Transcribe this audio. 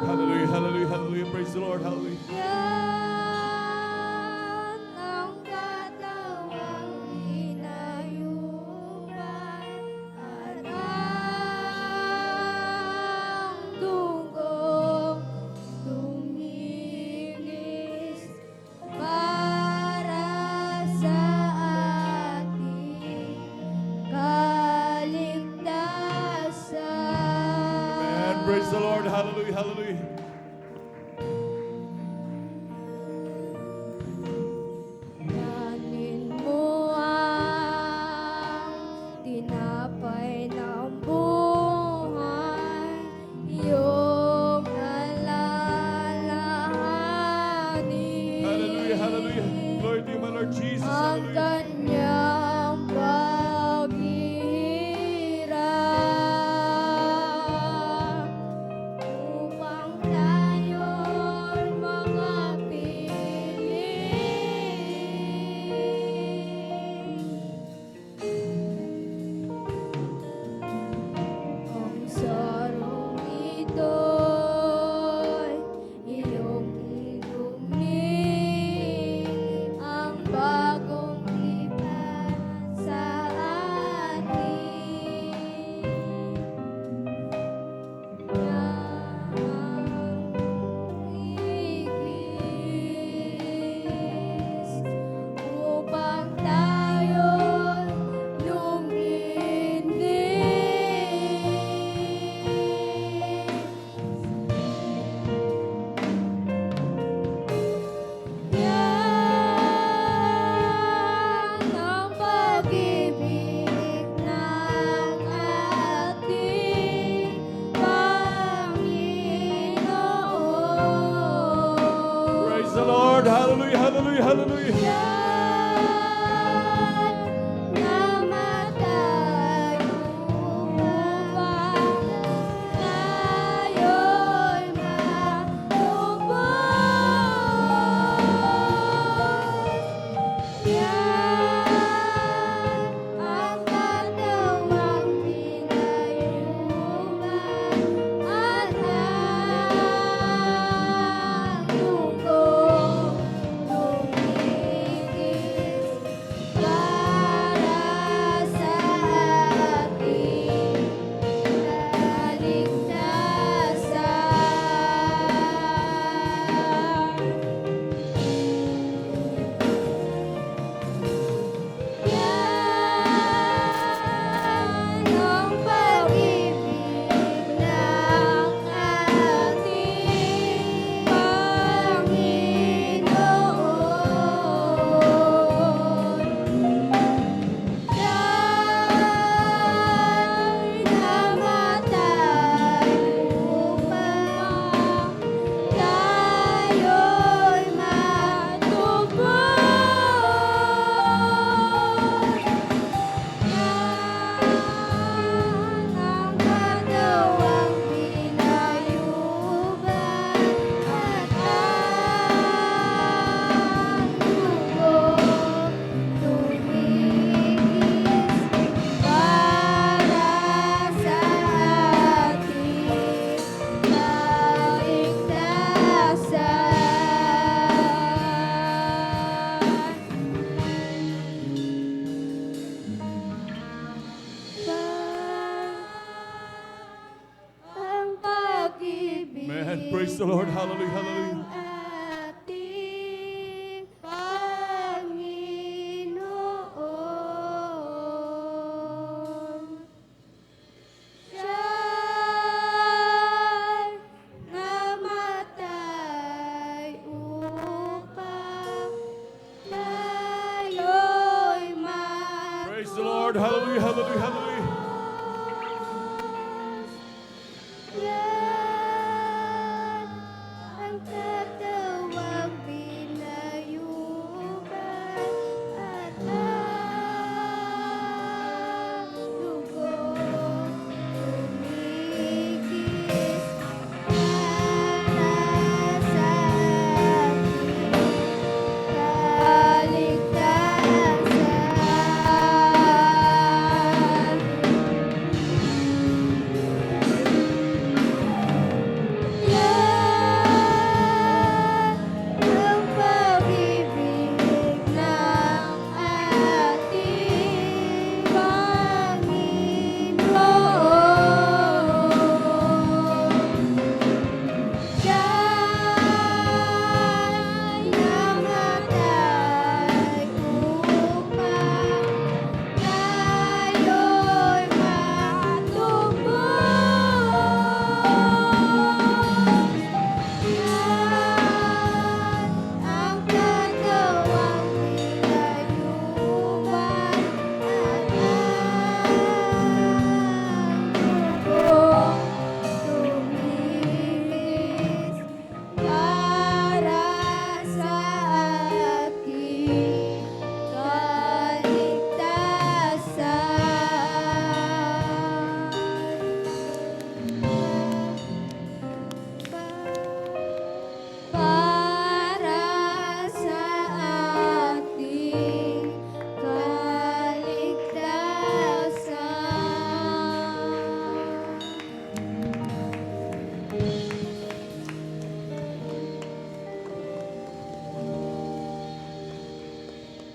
Hallelujah, hallelujah, hallelujah. Praise the Lord, hallelujah. Yan ang katawang inayupan at ang dugong tumigis para sa ating kaligtasan. And praise the Lord, hallelujah, hallelujah. Kanin mo ang tinapay ng buhay, iyong alalahanin. Hallelujah, hallelujah. Glory to you, my Lord Jesus. Ang Hallelujah. kanyang paghihirap upang tayo'y makapiling. Ang sarong ito'y iyong iduming, ang bagong lipan sa atin. Igis upang tayo'y lumindig. Yan ang pag-ibig ng ating Panginoon. Praise the Lord, hallelujah, hallelujah, hallelujah. Yan namatay upang tayo'y matubos. Yan ang katawang pinayuman at ang dugong tumigis para sa ating kaligtasan. Yan ang pag-ibig ng ating Panginoon. Siya'y namatay upang tayo'y matubos. Yan ang katawang pinayuban at ang dugong tumigis para sa ating kaligtasan. Ang pag-ibig Man, praise the Lord, hallelujah, hallelujah.